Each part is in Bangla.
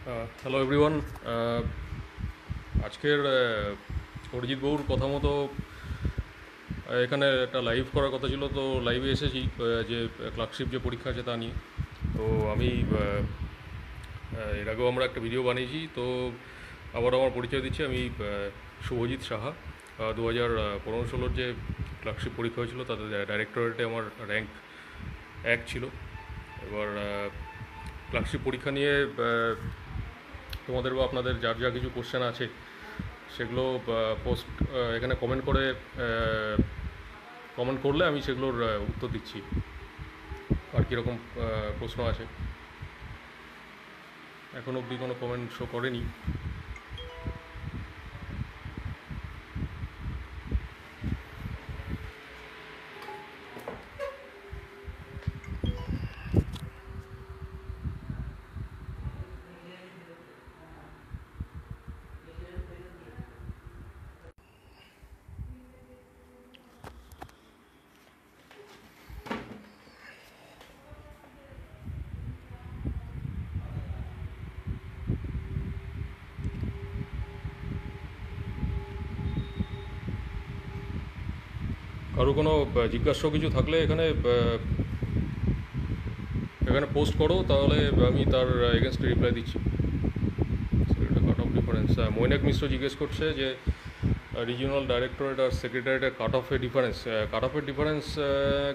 Hello everyone. আজকের অরিজিৎ বাবুর কথা মতো এখানে একটা লাইভ করার কথা ছিল, তো লাইভে এসেছি যে ক্লার্কশিপ যে পরীক্ষা আছে তা নিয়ে। তো আমি এর আগেও আমরা একটা ভিডিও বানিয়েছি, তো আবার আমার পরিচয় দিচ্ছি। আমি শুভজিৎ সাহা। 2015-16 যে ক্লার্কশিপ পরীক্ষা হয়েছিল তাতে ডাইরেক্টরেটে আমার র্যাঙ্ক 1 ছিল। এবার ক্লার্কশিপ পরীক্ষা নিয়ে তোমাদের বা আপনাদের যার যা কিছু কোশ্চেন আছে সেগুলো পোস্ট এখানে কমেন্ট করলে আমি সেগুলোর উত্তর দিচ্ছি। আর কীরকম প্রশ্ন আছে, এখন অবধি কোনো কমেন্ট শো করেনি। কারো কোনো জিজ্ঞাস্য কিছু থাকলে এখানে এখানে পোস্ট করো, তাহলে আমি তার এগেনস্টে রিপ্লাই দিচ্ছি। সেটা কাট অফ ডিফারেন্স, মৈনাক মিশ্র জিজ্ঞেস করছে যে রিজিওনাল ডাইরেক্টরেট আর সেক্রেটারিয়েটের কাট অফের ডিফারেন্স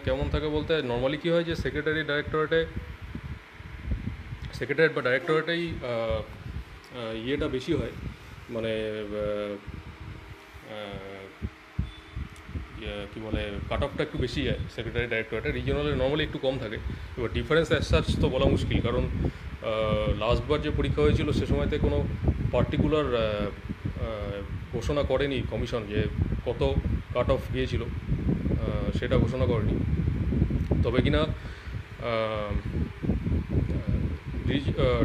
কেমন থাকে বলতে, নর্মালি কী হয় যে সেক্রেটারিয়েট বা ডাইরেক্টরেটেই ইয়েটা বেশি হয়, মানে কী বলে কাট অফটা একটু বেশি যায় সেক্রেটারি ডাইরেক্টরেটে। রিজিওনালে নর্মালি একটু কম থাকে। এবার ডিফারেন্স অ্যাজ সাচ তো বলা মুশকিল, কারণ লাস্টবার যে পরীক্ষা হয়েছিল সে সময়তে কোনো পার্টিকুলার ঘোষণা করেনি কমিশন যে কত কাট অফ গিয়েছিল, সেটা ঘোষণা করেনি। তবে কিনা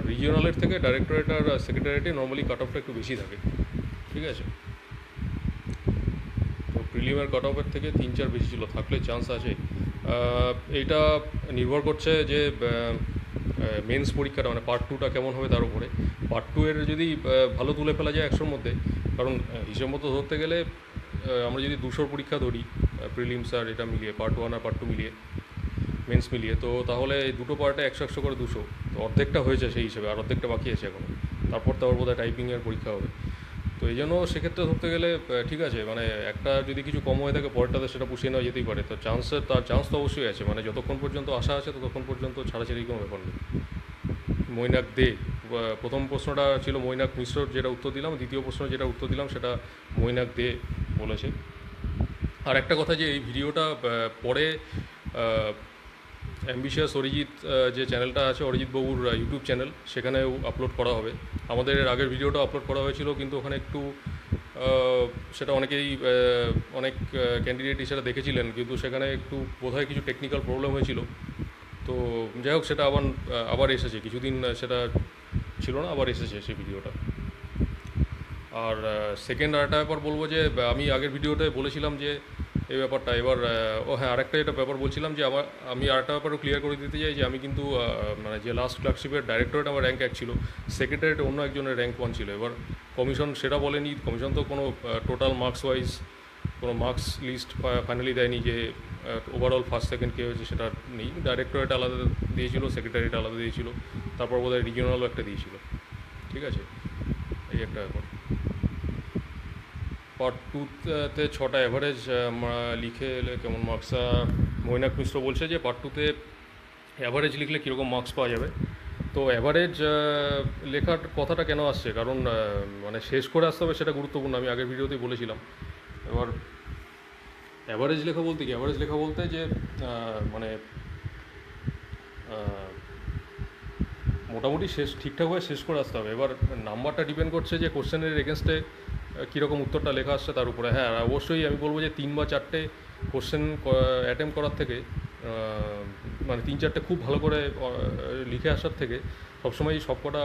রিজিওনালের থেকে ডাইরেক্টরেট আর সেক্রেটারিয়েটে নর্মালি কাট অফটা একটু বেশি থাকে, ঠিক আছে। তো প্রিলিমের কাট অফের থেকে 3-4 বেশি ছিল, থাকলে চান্স আছে। এইটা নির্ভর করছে যে মেন্স পরীক্ষাটা মানে পার্ট 2টা কেমন হবে তার উপরে। পার্ট 2 এর যদি ভালো তুলে ফেলা যায় 100-র মধ্যে, কারণ হিসেব মতো ধরতে গেলে আমরা যদি 200-র পরীক্ষা ধরি, প্রিলিমস আর এটা মিলিয়ে, পার্ট 1 আর পার্ট 2 মিলিয়ে, মেন্স মিলিয়ে, তো তাহলে এই দুটো পার্টে 100-100 করে 200, তো অর্ধেকটা হয়েছে সেই হিসেবে, আর অর্ধেকটা বাকি আছে এখনও। তারপর তো আবার বোধহয় টাইপিংয়ের পরীক্ষা হবে। তো এই জন্য সেক্ষেত্রে ধরতে গেলে ঠিক আছে, মানে একটা যদি কিছু কম হয়ে থাকে পরেরটাতে সেটা পুষিয়ে নেওয়া যেতেই পারে। তো তার চান্স তো অবশ্যই আছে, মানে যতক্ষণ পর্যন্ত আশা আছে ততক্ষণ পর্যন্ত ছাড়াছাড়ি কোনো ব্যাপার নেই। মৈনাক দে, প্রথম প্রশ্নটা ছিল মৈনাক মিশ্রর, যেটা উত্তর দিলাম। দ্বিতীয় প্রশ্ন যেটা উত্তর দিলাম সেটা মৈনাক দে বলেছে। আর একটা কথা, যে এই ভিডিওটা পরে অ্যাম্বিশিয়াস অরিজিৎ যে চ্যানেলটা আছে অরিজিৎ বাবুর ইউটিউব চ্যানেল, সেখানেও আপলোড করা হবে। আমাদের আগের ভিডিওটা আপলোড করা হয়েছিল, কিন্তু ওখানে একটু সেটা অনেক ক্যান্ডিডেটই সেটা দেখেছিলেন, কিন্তু সেখানে একটু বোধহয় কিছু টেকনিক্যাল প্রবলেম হয়েছিল। তো যাই হোক, সেটা আবার এসেছে, কিছুদিন সেটা ছিল না, আবার এসেছে সেই ভিডিওটা। আর সেকেন্ড আরেকটা ব্যাপার বলবো, যে আমি আগের ভিডিওতে বলেছিলাম যে এই ব্যাপারটা, এবার আরেকটা এটা ব্যাপার বলছিলাম যে আমি আরেকটা ব্যাপারও ক্লিয়ার করে দিতে চাই, যে আমি কিন্তু মানে যে লাস্ট ক্লার্কশিপের ডাইরেক্টরেট আমার র্যাঙ্ক 1 ছিল, সেক্রেটারিয়েটে অন্য একজনের র্যাঙ্ক 1 ছিল। এবার কমিশন সেটা বলেনি, কমিশন তো কোনো টোটাল মার্কস ওয়াইজ কোনো মার্কস লিস্ট ফাইনালি দেয়নি যে ওভারঅল ফার্স্ট সেকেন্ড কে হয়েছে, সেটা নেই। ডাইরেক্টরেট আলাদা দিয়েছিল, সেক্রেটারিয়েট আলাদা দিয়েছিল, তারপর বোধহয় রিজিওনালও একটা দিয়েছিল, ঠিক আছে। এই একটা ব্যাপার। পার্ট 2তে 6টা অ্যাভারেজ লিখে এলে কেমন মার্কস, মৈনাক মিশ্র বলছে যে পার্ট 2তে অ্যাভারেজ লিখলে কীরকম মার্কস পাওয়া যাবে। তো অ্যাভারেজ লেখার কথাটা কেন আসছে, কারণ মানে শেষ করে আসতে হবে, সেটা গুরুত্বপূর্ণ, আমি আগের ভিডিওতেই বলেছিলাম। এবার অ্যাভারেজ লেখা বলতে কি, অ্যাভারেজ লেখা বলতে যে মানে মোটামুটি ঠিকঠাকভাবে শেষ করে আসতে হবে। এবার নাম্বারটা ডিপেন্ড করছে যে কোশ্চেনের এগেনস্টে কীরকম উত্তরটা লেখা আসছে তার উপরে। হ্যাঁ, আর অবশ্যই আমি বলবো যে 3 বা 4টে কোশ্চেন অ্যাটেম্প করার থেকে, মানে 3-4টে খুব ভালো করে লিখে আসার থেকে সবসময় সবকটা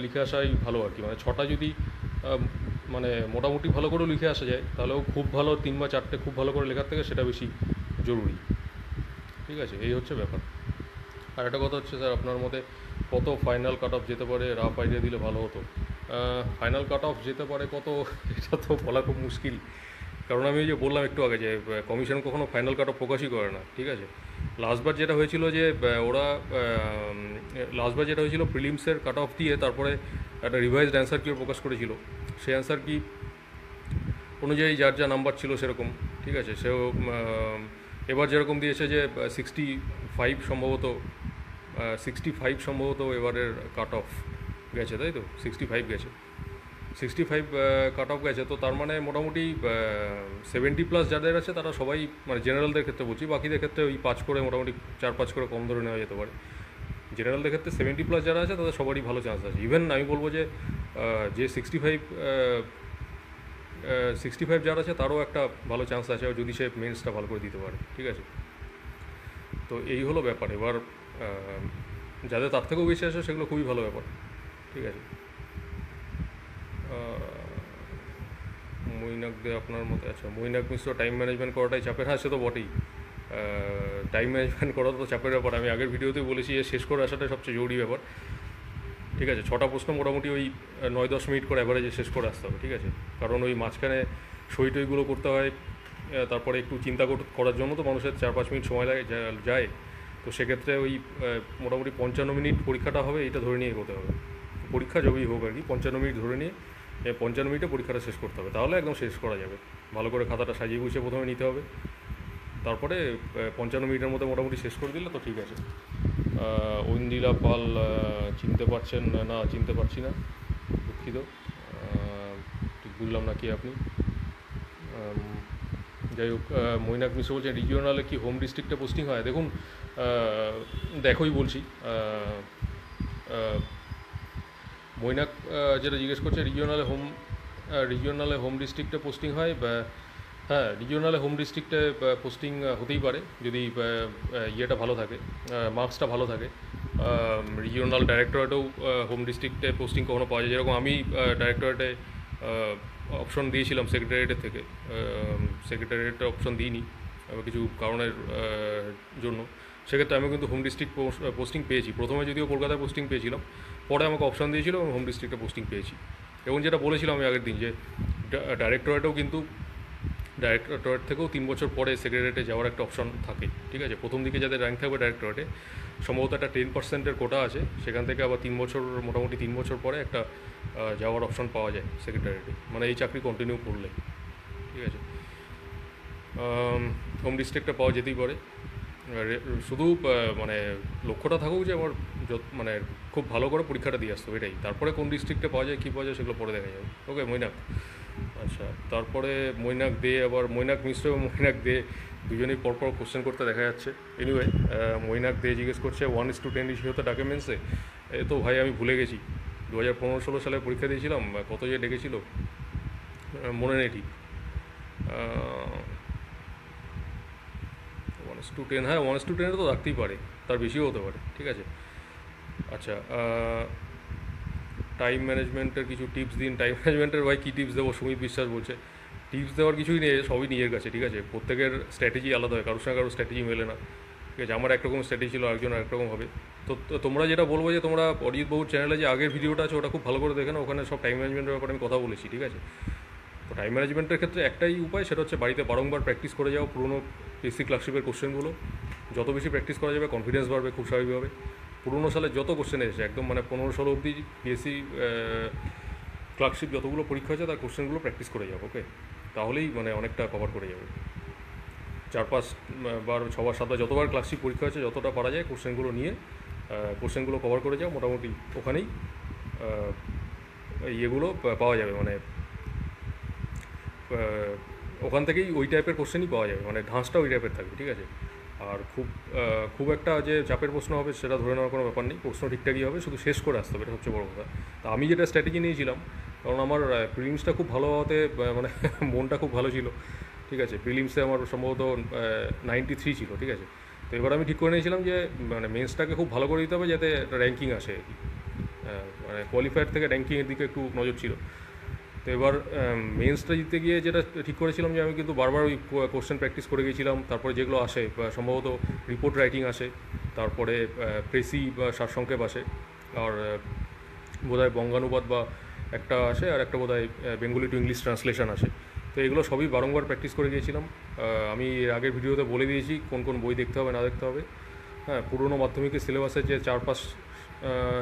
লিখে আসাই ভালো আর কি। মানে 6টা যদি মানে মোটামুটি ভালো করেও লিখে আসা যায়, তাহলেও খুব ভালো 3 বা 4টে খুব ভালো করে লেখার থেকে সেটা বেশি জরুরি, ঠিক আছে। এই হচ্ছে ব্যাপার। আর একটা কথা হচ্ছে স্যার, আপনার মতে কত ফাইনাল কাট অফ যেতে পারে, রাফ আইডিয়া দিলে ভালো হতো। ফাইনাল কাট অফ যেতে পারে কত, এটা তো বলা খুব মুশকিল, কারণ আমি ওই যে বললাম একটু আগে যে কমিশন কখনো ফাইনাল কাট অফ প্রকাশই করে না, ঠিক আছে। লাস্টবার যেটা হয়েছিল যে ওরা লাস্টবার যেটা হয়েছিল প্রিলিমসের কাট অফ দিয়ে তারপরে একটা রিভাইজড অ্যান্সার কিও প্রকাশ করেছিল। সেই অ্যান্সার কি অনুযায়ী যার যা নাম্বার ছিল সেরকম, ঠিক আছে। সেও এবার যেরকম দিয়েছে যে 65 সম্ভবত এবারের কাট অফ গেছে, তাই তো 65 গেছে, 65 কাট অফ গেছে। তো তার মানে মোটামুটি 70+ যাদের আছে তারা সবাই, মানে জেনারেলদের ক্ষেত্রে বলছি, বাকিদের ক্ষেত্রে ওই 5 করে মোটামুটি 4-5 করে কম ধরে নেওয়া যেতে পারে। জেনারেলদের ক্ষেত্রে 70+ যারা আছে তাদের সবারই ভালো চান্স আছে। ইভেন আমি বলবো যে যে 65 যারা আছে তারও একটা ভালো চান্স আছে যদি সে মেন্সটা ভালো করে দিতে পারে, ঠিক আছে। তো এই হলো ব্যাপার। এবার যাদের তার থেকেও বেশি আসে সেগুলো খুবই ভালো ব্যাপার, ঠিক আছে। মৈনাক দে আপনার মতে, আচ্ছা মৈনাক মিশ্র টাইম ম্যানেজমেন্ট করাটাই চাপের, হ্যাঁ সে তো বটেই। টাইম ম্যানেজমেন্ট করা তো চাপের ব্যাপার। আমি আগের ভিডিওতেই বলেছি যে শেষ করে আসাটাই সবচেয়ে জরুরি ব্যাপার, ঠিক আছে। 6টা প্রশ্ন মোটামুটি ওই 9-10 মিনিট করে অ্যাভারেজে শেষ করে আসতে হবে, ঠিক আছে। কারণ ওই মাঝখানে সই টইগুলো করতে হয়, তারপরে একটু চিন্তা করার জন্য তো মানুষের 4-5 মিনিট সময় লাগে যায়। তো সেক্ষেত্রে ওই মোটামুটি 55 মিনিট পরীক্ষাটা হবে, এটা ধরে নিয়ে এগোতে হবে। পরীক্ষা যবেই হোক আর কি, 55 মিনিট ধরে নিয়ে 55 মিনিটে পরীক্ষাটা শেষ করতে হবে, তাহলে একদম শেষ করা যাবে। ভালো করে খাতাটা সাজিয়ে গুছিয়ে প্রথমে নিতে হবে, তারপরে 55 মিনিটের মধ্যে মোটামুটি শেষ করে দিলে তো ঠিক আছে। ঐন্দিরা পাল চিনতে পারছেন না? চিনতে পারছি না, দুঃখিত, ঠিক বুঝলাম না কি আপনি। যাই হোক, মৈনাক মিশ্র বলছেন রিজিওনালে কি হোম ডিস্ট্রিক্টে পোস্টিং হয়? দেখুন, দেখোই বলছি, মৈনাক যেটা জিজ্ঞেস করছে রিজিওনালে হোম ডিস্ট্রিক্টে পোস্টিং হয়, হ্যাঁ রিজিওনালে হোম ডিস্ট্রিক্টে পোস্টিং হতেই পারে যদি ইয়েটা ভালো থাকে, মার্কসটা ভালো থাকে। রিজিওনাল ডাইরেক্টরেটেও হোম ডিস্ট্রিক্টে পোস্টিং কখনো পাওয়া যায়। যেরকম আমি ডাইরেক্টরেটে অপশন দিয়েছিলাম সেক্রেটারিয়েটের থেকে, সেক্রেটারিয়েটে অপশন দিইনি কিছু কারণের জন্য। সেক্ষেত্রে আমি কিন্তু হোম ডিস্ট্রিক্ট পোস্টিং পেয়েছি। প্রথমে যদিও কলকাতায় পোস্টিং পেয়েছিলাম, পরে আমাকে অপশন দিয়েছিল এবং হোম ডিস্ট্রিক্টে পোস্টিং পেয়েছি। এবং যেটা বলেছিলাম আমি আগের দিন যে ডাইরেক্টরেটেও কিন্তু ডাইরেক্টরেট থেকেও 3 বছর পরে সেক্রেটারিয়েটে যাওয়ার একটা অপশন থাকে, ঠিক আছে। প্রথম দিকে যাদের র্যাঙ্ক থাকবে ডাইরেক্টরেটে সম্ভবত একটা 10%-এর কোটা আছে, সেখান থেকে আবার 3 বছর, মোটামুটি 3 বছর পরে একটা যাওয়ার অপশন পাওয়া যায় সেক্রেটারিয়েটে, মানে এই চাকরি কন্টিনিউ করলে, ঠিক আছে। হোম ডিস্ট্রিক্টটা পাওয়া যেতেই পারে, শুধু মানে লক্ষ্যটা থাকুক যে আমার মানে খুব ভালো করে পরীক্ষাটা দিয়ে আসতো, এটাই। তারপরে কোন ডিস্ট্রিক্টে পাওয়া যায় কী পাওয়া যায় সেগুলো পরে দেখা যাবে। ওকে মৈনাক, আচ্ছা। তারপরে মৈনাক দে, আবার মৈনাক মিশ্র এবং মৈনাক দে দুজনেই পরপর কোশ্চেন করতে দেখা যাচ্ছে। এনিওয়ে, মৈনাক দে জিজ্ঞেস করছে 1:10 রেশিওতে ডাকে মেন্সে। এ তো ভাই আমি ভুলে গেছি, 2015-16 সালে পরীক্ষা দিয়েছিলাম, কত যে ডেকেছিল মনে নেই ঠিক। 1:10, হ্যাঁ 1:10 তো রাখতেই পারে, তার বেশিও হতে পারে, ঠিক আছে। আচ্ছা, টাইম ম্যানেজমেন্টের কিছু টিপস দিন। টাইম ম্যানেজমেন্টের ভাই কী টিপস দেবো? সুমিত বিশ্বাস বলছে টিপস দেওয়ার কিছুই নেই, সবই নিজের কাছে, ঠিক আছে। প্রত্যেকের স্ট্র্যাটেজি আলাদা হয়, কারোর সঙ্গে কারোর স্ট্র্যাটেজি মেলে না, ঠিক আছে। আমার একরকম স্ট্র্যাটেজি ছিল, আরেকজন আরেকরকম হবে। তো তোমরা যেটা বলবো যে তোমরা অরিজিৎ বাবুর চ্যানেলে যে আগের ভিডিওটা আছে ওটা খুব ভালো করে দেখে না, ওখানে সব টাইম ম্যানেজমেন্টের ব্যাপারে আমি কথা বলেছি, ঠিক আছে। তো টাইম ম্যানেজমেন্টের ক্ষেত্রে একটাই উপায়, সেটা হচ্ছে বাড়িতে বারংবার প্র্যাকটিস করে যাও পুরোনো বেসিক ক্লাসশিপের কোশ্চেনগুলো। যত বেশি প্র্যাকটিস করা যাবে কনফিডেন্স বাড়বে খুব স্বাভাবিকভাবে। পুরোনো সালের যত কোশ্চেন এসেছে একদম, মানে 15-16 অবধি পিএসসি ক্লার্কশিপ যতগুলো পরীক্ষা হয়েছে তার কোশ্চেনগুলো প্র্যাকটিস করে যাও, ওকে। তাহলেই মানে অনেকটা কভার করে যাবে। 4-5 বার 6বার 7বার যতবার ক্লার্কশিপ পরীক্ষা হয়েছে যতটা পারা যায় কোশ্চেনগুলো নিয়ে কোশ্চেনগুলো কভার করে যাও, মোটামুটি ওখানেই ইয়েগুলো পাওয়া যাবে, মানে ওখান থেকেই ওই টাইপের কোশ্চেনই পাওয়া যাবে, মানে ঢাঁসটা ওই টাইপের থাকবে, ঠিক আছে। আর খুব একটা যে চাপের প্রশ্ন হবে সেটা ধরে নেওয়ার কোনো ব্যাপার নেই, প্রশ্ন ঠিকঠাকই হবে, শুধু শেষ করে আসতে হবে, এটা সবচেয়ে বড় কথা। তা আমি যেটা স্ট্র্যাটেজি নিয়েছিলাম, কারণ আমার প্রিলিমসটা খুব ভালো হওয়াতে মানে মনটা খুব ভালো ছিল, ঠিক আছে। প্রিলিমসে আমার সম্ভবত 93 ছিল, ঠিক আছে। তো এবার আমি ঠিক করে নিয়েছিলাম যে মানে মেন্সটাকে খুব ভালো করে দিতে হবে যাতে র্যাঙ্কিং আসে আর কি, মানে কোয়ালিফায়ার থেকে র্যাঙ্কিংয়ের দিকে একটু নজর ছিল। তো এবার মেন্সটা জিততে গিয়ে যেটা ঠিক করেছিলাম যে আমি কিন্তু বারবার ওই কোশ্চেন প্র্যাকটিস করে গিয়েছিলাম। তারপরে যেগুলো আসে সম্ভবত রিপোর্ট রাইটিং আসে, তারপরে প্রেসি বা সারসংক্ষেপ আসে, আর বোধহয় বঙ্গানুবাদ বা একটা আসে, আর একটা বোধহয় বেঙ্গলি টু ইংলিশ ট্রান্সলেশন আসে। তো এগুলো সবই বারংবার প্র্যাকটিস করে গিয়েছিলাম। আমি এর আগের ভিডিওতে বলে দিয়েছি কোন কোন বই দেখতে হবে না দেখতে হবে। হ্যাঁ, পুরনো মাধ্যমিকের সিলেবাসের যে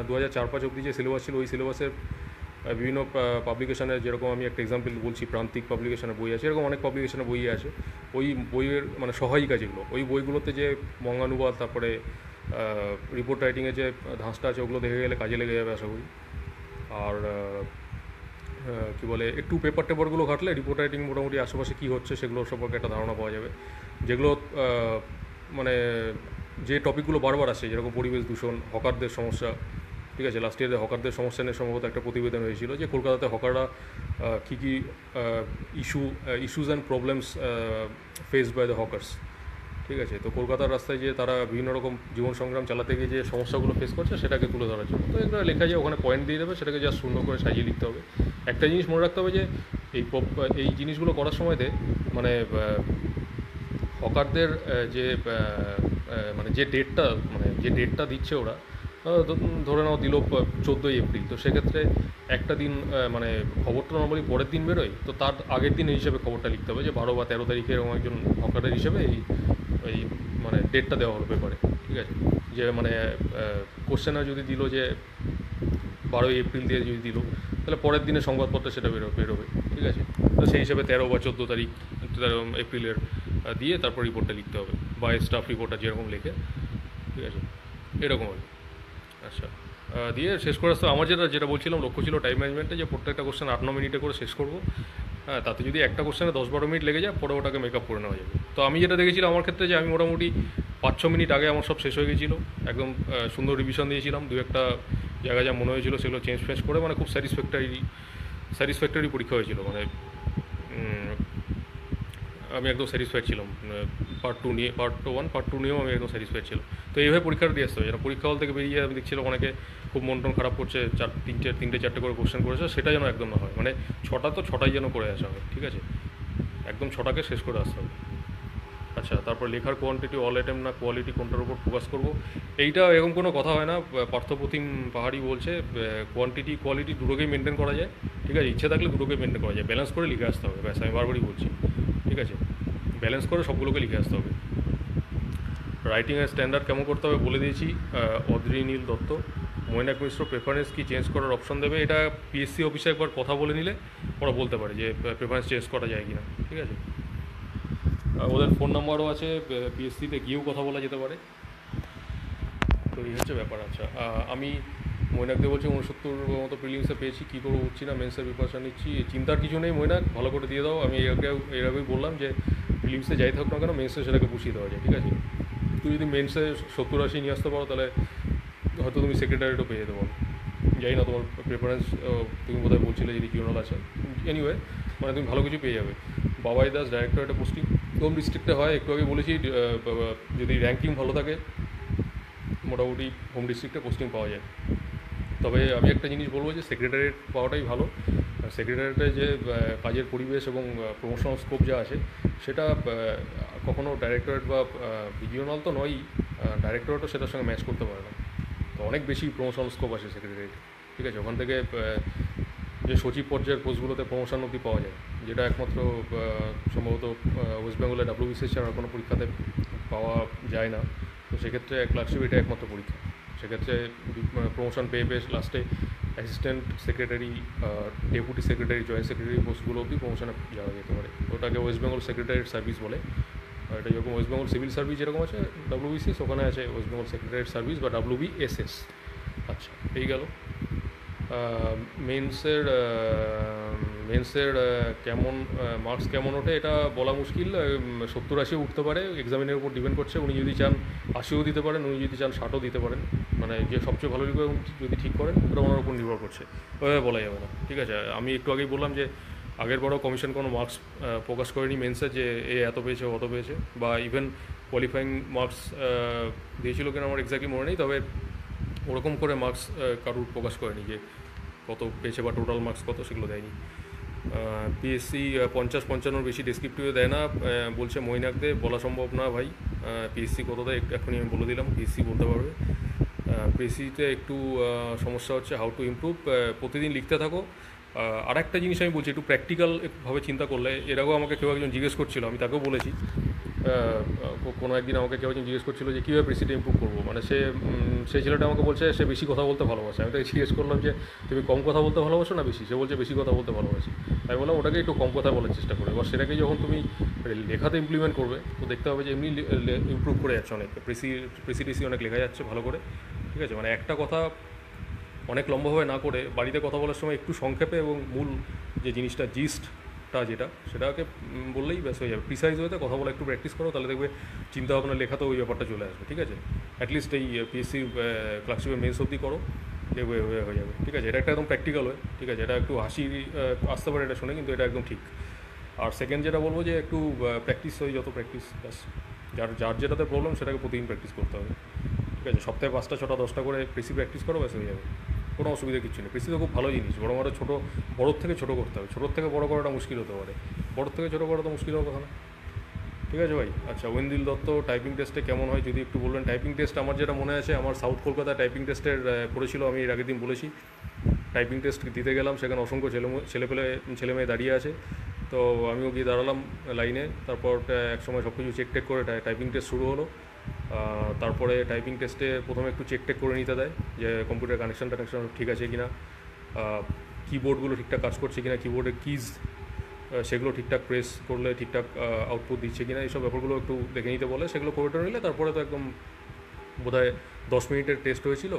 2004-05 অবধি যে সিলেবাস ছিল, ওই সিলেবাসের বিভিন্ন পাবলিকেশনের, যেরকম আমি একটা এক্সাম্পল বলছি, প্রান্তিক পাবলিকেশনের বই আছে, এরকম অনেক পাবলিকেশনের বই আছে। ওই বইয়ের মানে সহায়িকা যেগুলো, ওই বইগুলোতে যে বঙ্গানুবাদ, তারপরে রিপোর্ট রাইটিংয়ের যে ধাঁচটা আছে, ওগুলো দেখে গেলে কাজে লেগে যাবে আশা করি। আর কী বলে, একটু পেপার টেপারগুলো ঘাটলে রিপোর্ট রাইটিং মোটামুটি আশেপাশে কী হচ্ছে সেগুলো সম্পর্কে একটা ধারণা পাওয়া যাবে। যেগুলো মানে যে টপিকগুলো বারবার আসে, যেরকম পরিবেশ দূষণ, হকারদের সমস্যা, ঠিক আছে, লাস্ট ইয়ারে হকারদের সমস্যা নিয়ে সম্ভবত একটা প্রতিবেদন হয়েছিল যে কলকাতাতে হকাররা কী কী issues and problems faced by the hawkers, ঠিক আছে। তো কলকাতার রাস্তায় যে তারা বিভিন্ন রকম জীবন সংগ্রাম চালাতে গিয়ে যে সমস্যাগুলো ফেস করছে সেটাকে তুলে ধরার জন্য। তো এগুলো লেখা যায়, ওখানে পয়েন্ট দিয়ে দেবে, সেটাকে যা সুন্দর করে সাজিয়ে লিখতে হবে। একটা জিনিস মনে রাখতে হবে যে এই জিনিসগুলো করার সময়তে মানে হকারদের যে মানে যে ডেটটা দিচ্ছে ওরা, ধরে নাও দিল 14ই এপ্রিল, তো সেক্ষেত্রে একটা দিন মানে খবরটা নর্মালি পরের দিন বেরোয়, তো তার আগের দিন হিসেবে খবরটা লিখতে হবে যে 12 বা 13 তারিখে এরকম একজন হকারের হিসেবে এই মানে ডেটটা দেওয়া হলো পেপারে, ঠিক আছে। যে মানে কোশ্চেনে যদি দিল যে 12ই এপ্রিল দিয়ে যদি দিল, তাহলে পরের দিনে সংবাদপত্রে সেটা বেরোবে, ঠিক আছে। তো সেই হিসেবে 13 বা 14 তারিখ, 13 এপ্রিলের দিয়ে তারপর রিপোর্টটা লিখতে হবে, বা স্টাফ রিপোর্টটা যেরকম লেখে, ঠিক আছে, এরকম আর কি। আচ্ছা, দিয়ে শেষ করে আসতে আমার যেটা বলছিলাম, লক্ষ্য ছিল টাইম ম্যানেজমেন্টে, যে প্রত্যেকটা কোশ্চেন 8-9 মিনিটে করে শেষ করবো। হ্যাঁ, তাতে যদি একটা কোশ্চেনে 10-12 মিনিট লেগে যায়, পরে ওটাকে মেকআপ করে নেওয়া যাবে। তো আমি যেটা দেখেছিলাম আমার ক্ষেত্রে, যে আমি মোটামুটি 5-6 মিনিট আগে আমার সব শেষ হয়ে গেছিলো, একদম সুন্দর রিভিশন দিয়েছিলাম। দু একটা জায়গায় যা মনে হয়েছিল সেগুলো চেঞ্জ ফেঞ্জ করে, মানে খুব স্যাটিসফ্যাক্টরি পরীক্ষা হয়েছিল। মানে আমি একদম স্যাটিসফাইড ছিলাম। পার্ট 1 পার্ট 2 নিয়েও আমি একদম স্যাটিসফাইড ছিলাম। তো এইভাবে পরীক্ষাটা দিয়ে আসতে হবে। যেন পরীক্ষা হল থেকে বেরিয়ে আমি দেখছিলাম অনেকে খুব মন টন খারাপ করছে, 3-4 করে কোশ্চেন করেছে, সেটা যেন একদম না হয়। মানে 6টা তো 6টাই যেন করে আসা হয়, ঠিক আছে, একদম 6টাকে শেষ করে আসতে হবে। আচ্ছা, তারপর লেখার কোয়ান্টিটি, অল আইটেম না কোয়ালিটি, কোনটার উপর ফোকাস করবো, এইটা এরকম কোনো কথা হয় না। পার্থপ্রতিম পাহাড়ি বলছে কোয়ান্টিটি কোয়ালিটি দুটোকেই মেনটেন করা যায়, ঠিক আছে। ইচ্ছে থাকলে দুটোকেই মেনটেন করা যায়, ব্যালেন্স করে লিখে আসতে হবে, ব্যাস, আমি বারবারই বলছি, ঠিক আছে, ব্যালেন্স করে সবগুলোকে লিখে আসতে হবে। রাইটিংয়ের স্ট্যান্ডার্ড কেমন করতে হবে বলে দিয়েছি। অদ্রি নীল দত্ত, মৈনাক মিশ্র, প্রেফারেন্স কি চেঞ্জ করার অপশন দেবে, এটা পিএসসি অফিসে একবার কথা বলে নিলে ওরা বলতে পারে যে প্রেফারেন্স চেঞ্জ করা যায় কি না, ঠিক আছে। ওদের ফোন নাম্বারও আছে, পিএসসিতে গিয়েও কথা বলা যেতে পারে। তো এই হচ্ছে ব্যাপার। আচ্ছা, আমি মৈনাককে বলছি 69 মতো প্রিলিমসে পেয়েছি, কী করবো বুঝছি না, মেন্সের প্রিপারেশন নিচ্ছি। চিন্তার কিছু নেই মৈনাক, ভালো করে দিয়ে দাও। আমি এর আগেই বললাম যে প্রিলিমসে যাই থাক না কেন, মেন্সে সেটাকে বুঝিয়ে দেওয়া যায়, ঠিক আছে। তুই যদি মেন্সে 70-80 নিয়ে আসতে পারো, তাহলে হয়তো তুমি সেক্রেটারিয়েটও পেয়ে যেতে পারো। জানি না তোমার প্রেফারেন্স, তুমি বোধহয় বলছিলে যদি কিউনাল আছে, এনিওয়ে মানে তুমি ভালো কিছু পেয়ে যাবে। বাবাই দাস ডাইরেক্টরেটে পোস্টিং হোম ডিস্ট্রিক্টে হয়, একটু আগে বলেছি। যদি র্যাঙ্কিং ভালো থাকে মোটামুটি হোম ডিস্ট্রিক্টে পোস্টিং পাওয়া যায়। তবে আমি একটা জিনিস বলবো যে সেক্রেটারিয়েট পাওয়াটাই ভালো। সেক্রেটারিয়েটে যে কাজের পরিবেশ এবং প্রমোশনাল স্কোপ যা আছে, সেটা কখনও ডাইরেক্টরেট বা রিজিওনাল তো নয়ই, ডাইরেক্টরেটও সেটার সঙ্গে ম্যাচ করতে পারে না। তো অনেক বেশি প্রমোশনাল স্কোপ আছে সেক্রেটারিয়েট, ঠিক আছে। ওখান থেকে যে সচিব পর্যায়ের পোস্টগুলোতে প্রমোশন অবধি পাওয়া যায়, যেটা একমাত্র সম্ভবত ওয়েস্ট বেঙ্গলে ডাব্লিউবিসিএস ছাড়া কোনো পরীক্ষাতে পাওয়া যায় না। তো সেক্ষেত্রে ক্লার্কশিপ এটা একমাত্র পরীক্ষা। সেক্ষেত্রে প্রমোশন পেয়ে লাস্টে assistant secretary, deputy secretary, joint secretary পোস্টগুলো অবধি প্রমোশনে যাওয়া যেতে পারে। ওটাকে ওয়েস্ট বেঙ্গল সেক্রেটারিয়েট সার্ভিস বলে। এটা যেরকম ওয়েস্ট বেঙ্গল সিভিল সার্ভিস যেরকম আছে ডাব্লিউবিসিএস, ওখানে আছে ওয়েস্ট বেঙ্গল সেক্রেটারিয়েট সার্ভিস বা WBSS। আচ্ছা, এই গেল। মেন্সের কেমন মার্কস কেমন ওঠে এটা বলা মুশকিল। 70-80 উঠতে পারে, এক্সামিনের উপর ডিপেন্ড করছে। উনি যদি চান 80ও দিতে পারেন, উনি যদি চান 60ও দিতে পারেন। মানে যে সবচেয়ে ভালো লিখবে যদি ঠিক করেন, ওটা ওনার উপর নির্ভর করছে, ওইভাবে বলা যাবে না, ঠিক আছে। আমি একটু আগেই বললাম যে আগের বড় কমিশন কোনো মার্কস প্রকাশ করেনি মেন্সে, যে এ এত পেয়েছে অত পেয়েছে, বা ইভেন কোয়ালিফাইং মার্কস দিয়েছিল কিনা আমার এক্স্যাক্টলি মনে নেই। তবে ওরকম করে মার্কস কারুর প্রকাশ করেনি যে কত পেয়েছে বা টোটাল মার্কস কত, সেগুলো দেয়নি। পিএসসি 50-55 বেশি ডেসক্রিপটিভে দেয় না বলছে মৈনাকদের, বলা সম্ভব না ভাই। পিএসসি কত দেয় এখনই আমি বলে দিলাম, পিএসসি বলতে পারবে। বেসিতে একটু সমস্যা হচ্ছে, হাউ টু ইমপ্রুভ, প্রতিদিন লিখতে থাকো। আর একটা জিনিস আমি বলছি, একটু প্র্যাকটিক্যালভাবে চিন্তা করলে, এর আগেও আমাকে কেউ একজন জিজ্ঞেস করছিল, আমি তাকেও বলেছি, কোনো একদিন আমাকে কেউ একজন জিজ্ঞেস করছিল যে কীভাবে প্রেসিডে ইমপ্রুভ করবো, মানে সেই ছেলেটা আমাকে বলছে সে বেশি কথা বলতে ভালোবাসে। আমি তাকে জিজ্ঞেস করলাম যে তুমি কম কথা বলতে ভালোবাসো না বেশি? সে বলছে বেশি কথা বলতে ভালোবাসি। আমি বললাম ওটাকে একটু কম কথা বলার চেষ্টা করো, এবার সেটাকে যখন তুমি লেখাতে ইমপ্লিমেন্ট করবে তো দেখতে হবে যে এমনি ইমপ্রুভ করে যাচ্ছে অনেক, প্রেসিডেন্সি অনেক লেখা যাচ্ছে ভালো করে, ঠিক আছে? মানে একটা কথা অনেক লম্বাভাবে না করে বাড়িতে কথা বলার সময় একটু সংক্ষেপে এবং মূল যে জিনিসটা জিস্টটা যেটা সেটাকে বললেই ব্যাস হয়ে যাবে। প্রিসাইজ ওয়েতে কথা বলা একটু প্র্যাকটিস করো, তাহলে দেখবে চিন্তাভাবনা লেখাতেও ওই ব্যাপারটা চলে আসবে, ঠিক আছে? অ্যাটলিস্ট এই পিএসসি ক্লার্কশিপের মেন্স অবধি করো, দেখবে হয়ে যাবে, ঠিক আছে? এটা একটা একদম প্র্যাকটিক্যাল হয়, ঠিক আছে? এটা একটু হাসি আসতে পারে এটা শুনে, কিন্তু এটা একদম ঠিক। আর সেকেন্ড যেটা বলবো যে একটু প্র্যাকটিস হয়, যত প্র্যাকটিস ব্যাস, যার যেটাতে প্রবলেম সেটাকে প্রতিদিন প্র্যাকটিস করতে হবে, ঠিক আছে? সপ্তাহে 5টা 6টা 10টা করে প্রেসি প্র্যাকটিস করো, ব্যাস হয়ে যাবে, কোনো অসুবিধা কিছু নেই। প্রেসি তো খুব ভালো জিনিস, বড় ছোটো, বড়োর থেকে ছোটো করতে হবে, ছোটোর থেকে বড়ো করাটা মুশকিল হতে পারে, বড়োর থেকে ছোটো করা তো মুশকিল হওয়ার কথা না, ঠিক আছে ভাই? আচ্ছা, ওয়েন্দিল দত্ত টাইপিং টেস্টে কেমন হয় যদি একটু বলবেন? টাইপিং টেস্ট আমার যেটা মনে আছে, আমার সাউথ কলকাতা টাইপিং টেস্টের পড়েছিল, আমি এর আগের দিন বলেছি। টাইপিং টেস্ট দিতে গেলাম, সেখানে অসংখ্য ছেলে মেয়ে দাঁড়িয়ে আছে, তো আমিও গিয়ে দাঁড়ালাম লাইনে। তারপর এক সময় সব কিছু চেক করে টাইপিং টেস্ট শুরু হলো। তারপরে টাইপিং টেস্টে প্রথমে একটু চেক করে নিতে দেয় যে কম্পিউটার কানেকশন ঠিক আছে কি না, কিবোর্ডগুলো ঠিকঠাক কাজ করছে কিনা, কিবোর্ডের কিজ সেগুলো ঠিকঠাক প্রেস করলে ঠিকঠাক আউটপুট দিচ্ছে কিনা, এইসব ব্যাপারগুলো একটু দেখে নিতে বলে। সেগুলো করে নিলে তারপরে তো একদম বোধহয় 10 মিনিটের টেস্ট হয়েছিল,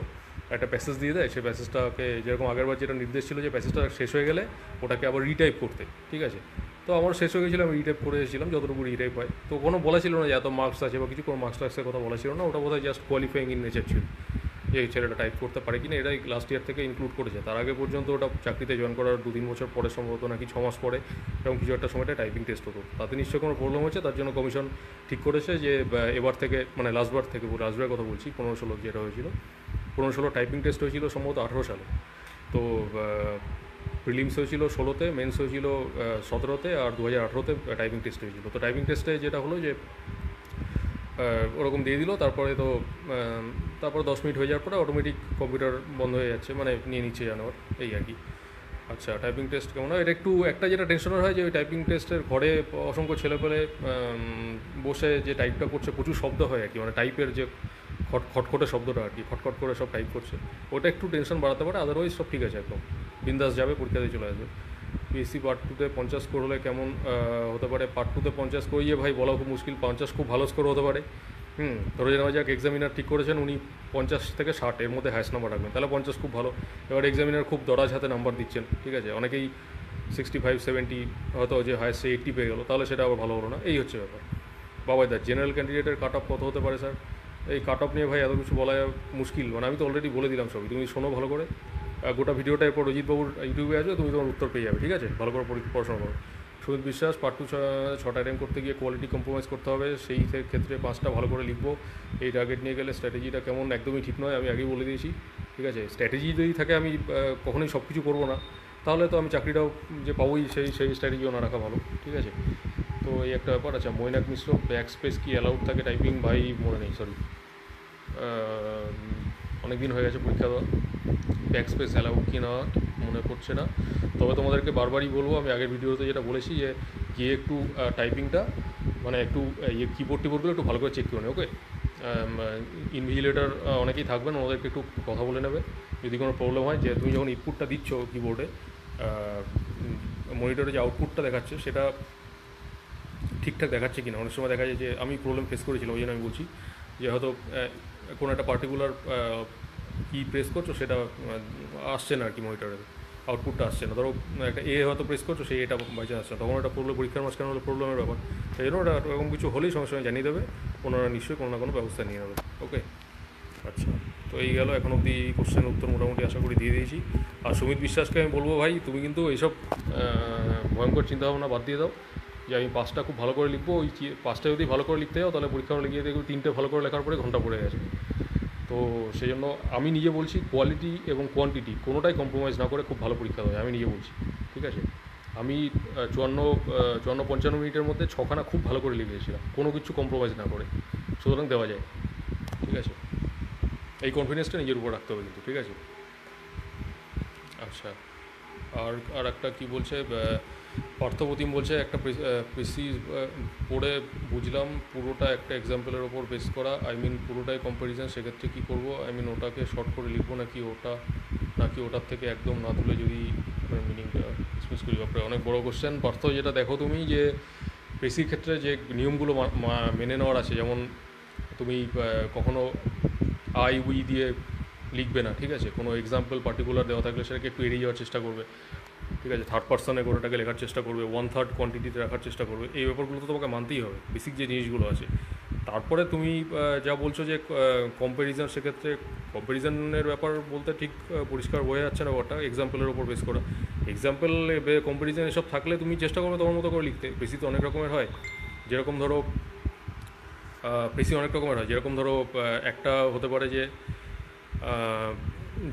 একটা প্যাসেজ দিয়ে দেয়, সেই প্যাসেজটাকে যেরকম আগেরবার যেটা নির্দেশ ছিল যে প্যাসেজটা শেষ হয়ে গেলে ওটাকে আবার রিটাইপ করতে, ঠিক আছে? তো আমার শেষ হয়ে গেছিলো, আমি রিটাইপ করে এসেছিলাম যতটুকু রিটাইপ হয়। তো কোনো বলা ছিল না যে এত মার্কস আছে বা কিছু, কোনো মার্কস টার্কসের কথা বলা ছিল না, ওটা বোধহয় জাস্ট কোয়ালিফাইং ইন নেচার ছিল যে ছেলেটা টাইপ করতে পারে কিনা, এটাই লাস্ট ইয়ার থেকে ইনক্লুড করেছে। তার আগে পর্যন্ত ওটা চাকরিতে জয়েন করার 2-3 বছর পরে সম্ভবত নাকি 6 মাস পরে এবং কিছু একটা সময়টা টাইপিং টেস্ট হতো। তাতে নিশ্চয়ই কোনো প্রবলেম হচ্ছে, তার জন্য কমিশন ঠিক করেছে যে এবার থেকে, মানে লাস্টবার কথা বলছি, 15-16 যেটা হয়েছিল, 15-16 টাইপিং টেস্ট হয়েছিল সম্ভবত 18 সালে। তো প্রিলিমস হয়েছিল 16তে, মেন্স হয়েছিল 17তে, আর 2018তে টাইপিং টেস্ট হয়েছিল। তো টাইপিং টেস্টে যেটা হলো যে ওরকম দিয়ে দিল, তারপরে 10 মিনিট হয়ে যাওয়ার পরে অটোমেটিক কম্পিউটার বন্ধ হয়ে যাচ্ছে, মানে নিয়ে নিচ্ছে জানোয়ার, এই আর কি। আচ্ছা, টাইপিং টেস্ট কেমন হয়? এটা একটু একটা যেটা টেনশনের হয় যে ওই টাইপিং টেস্টের ঘরে অসংখ্য ছেলেপেলে বসে যে টাইপটা করছে, প্রচুর শব্দ হয় আর কি, মানে টাইপের যে খটখটে শব্দটা আর কি, খটখট করে সব টাইপ করছে, ওটা একটু টেনশন বাড়াতে পারে। আদারওয়াইজ সব ঠিক আছে, একদম বিন্দাস যাবে, পরীক্ষা দিয়ে চলে আসবে। পিএসসি পার্ট 2তে 50 স্কোর হলে কেমন হতে পারে? পার্ট 2তে 50 স্কোর ভাই বলা খুব মুশকিল, 50 খুব ভালো স্কোর হতে পারে। ধরে নেওয়া যাক এক্সামিনার ঠিক করেছেন উনি 50 থেকে 60 এর মধ্যে হায়েস্ট নাম্বার রাখবেন, তাহলে 50 খুব ভালো। এবার এক্সামিনার খুব দরাজ হাতে নাম্বার দিচ্ছেন, ঠিক আছে? অনেকেই 65-70, হয়তো যে হায়েস্ট 80 পেয়ে গেলো, তাহলে সেটা আবার ভালো হলো না, এই হচ্ছে ব্যাপার। বাবাইদা, জেনারেল ক্যান্ডিডেটের কাট অফ কত হতে পারে স্যার? এই কাট অফ নিয়ে ভাই এত কিছু বলা মুশকিল, মানে আমি তো অলরেডি বলে দিলাম সবই, তুমি শোনো ভালো করে, গোটা ভিডিওটা এরপর অজিতবাবুর ইউটিউবে আসবে, তুমি তোমার উত্তর পেয়ে যাবে, ঠিক আছে? ভালো করে পড়াশোনা করো। সুমিত বিশ্বাস, পার্ট 2 6টা অ্যাটেম্প করতে গিয়ে কোয়ালিটি কম্প্রোমাইজ করতে হবে, সেই ক্ষেত্রে 5টা ভালো করে লিখবো। এই টার্গেট নিয়ে গেলে স্ট্র্যাটেজিটা কেমন? একদমই ঠিক নয়, আমি আগেই বলে দিয়েছি, ঠিক আছে? স্ট্র্যাটেজি যদি থাকে, আমি কখনোই সব কিছু করবো না, তাহলে তো আমি চাকরিটাও যে পাবোই, সেই স্ট্র্যাটেজিও না রাখা ভালো, ঠিক আছে? তো এই একটা ব্যাপার। আচ্ছা, মৈনাক মিশ্র, ব্যাক স্পেস কি অ্যালাউড থাকে টাইপিং? ভাই মনে নেই, সরি, অনেক দিন হয়ে গেছে পরীক্ষা দেওয়া, ব্যাক স্পেস অ্যালাউড কি না মনে পড়ছে না। তবে তোমাদেরকে বারবারই বলবো, আমি আগের ভিডিওতে যেটা বলেছি, যে গিয়ে একটু টাইপিংটা, মানে একটু কিবোর্ডগুলো একটু ভালো করে চেক করে নেবে, ওকে? ইনভিজিলেটর অনেকেই থাকবেন, ওদেরকে একটু কথা বলে নেবে যদি কোনো প্রবলেম হয়, যে তুমি যখন ইনপুটটা দিচ্ছ কিবোর্ডে, মনিটরে যে আউটপুটটা দেখাচ্ছে সেটা ঠিকঠাক দেখাচ্ছে কিনা। অনেক সময় দেখা যায় যে আমি প্রবলেম ফেস করেছিলাম, ওই জন্য আমি বলছি যে হয়তো কোনো একটা পার্টিকুলার কি প্রেস করছো সেটা আসছে না আর কি, মনিটরে আউটপুটটা আসছে না। ধরো একটা হয়তো প্রেস করছো, সেই এটা বাইচান্স আসছে না, তখন একটা প্রবলেম, পরীক্ষার মাঝখানে হলে প্রবলেমের ব্যাপার। সেই জন্য ওটা এরকম কিছু হলেই সঙ্গে সঙ্গে জানিয়ে দেবে, ওনারা নিশ্চয়ই কোনো না কোনো ব্যবস্থা নিয়ে নেবে, ওকে? আচ্ছা, তো এই গেল, এখন অবধি কোশ্চেন উত্তর মোটামুটি আশা করি দিয়ে দিয়েছি। আর সুমিত বিশ্বাসকে আমি বলবো, ভাই তুমি কিন্তু এইসব ভয়ঙ্কর চিন্তাভাবনা বাদ দিয়ে দাও, যে আমি 5টা খুব ভালো করে লিখবো। ওই 5টা যদি ভালো করে লিখতে যাও, তাহলে পরীক্ষা হলে গিয়ে দেখবো 3টে ভালো করে লেখার পরে ঘন্টা পড়ে গেছে। তো সেই জন্য আমি নিজে বলছি, কোয়ালিটি এবং কোয়ান্টিটি কোনোটাই কম্প্রোমাইজ না করে খুব ভালো পরীক্ষা দেয়, আমি নিজে বলছি, ঠিক আছে? আমি 54-55 মিনিটের মধ্যে 6খানা খুব ভালো করে লিখে দিয়েছিলাম, কোনো কিছু কম্প্রোমাইজ না করে, সুতরাং দেওয়া যায়, ঠিক আছে? এই কনফিডেন্সটা নিজের উপর রাখতে হবে কিন্তু, ঠিক আছে। আচ্ছা, আর আর একটা কী বলছে, পার্থপ্রতিম বলছে একটা প্রেসি পড়ে বুঝলাম পুরোটা একটা এক্সাম্পলের ওপর বেস করা, আই মিন পুরোটাই কম্প্যারিজন, সেক্ষেত্রে কী করবো, আই মিন ওটাকে শর্ট করে লিখবো নাকি ওটার থেকে একদম না তুলে যদি মিনিংটা এক্সপ্রেস করি। আপনার অনেক বড়ো কোশ্চেন পার্থ। যেটা দেখো তুমি যে প্রেসির ক্ষেত্রে যে নিয়মগুলো মেনে নেওয়ার আছে, যেমন তুমি কখনো আই উই দিয়ে লিখবে না, ঠিক আছে। কোনো এক্সাম্পল পার্টিকুলার দেওয়া থাকলে সেটাকে একটু এড়িয়ে যাওয়ার চেষ্টা করবে, ঠিক আছে। থার্ড পার্সনে গোটাটাকে লেখার চেষ্টা করবে, 1/3 কোয়ান্টিটিতে রাখার চেষ্টা করবে। এই ব্যাপারগুলো তো তোমাকে মানতেই হবে, বেসিক যে জিনিসগুলো আছে। তারপরে তুমি যা বলছো যে কম্প্যারিজন, সেক্ষেত্রে কম্প্যারিজনের ব্যাপার বলতে ঠিক পরিষ্কার বোঝা যাচ্ছে না ব্যাপারটা, এক্সাম্পলের ওপর বেস করা। এক্সাম্পল কম্প্যারিজন এসব থাকলে তুমি চেষ্টা করবে তোমার মতো করে লিখতে। বেশি তো অনেক রকমের হয়, যেরকম ধরো যেরকম ধরো একটা হতে পারে যে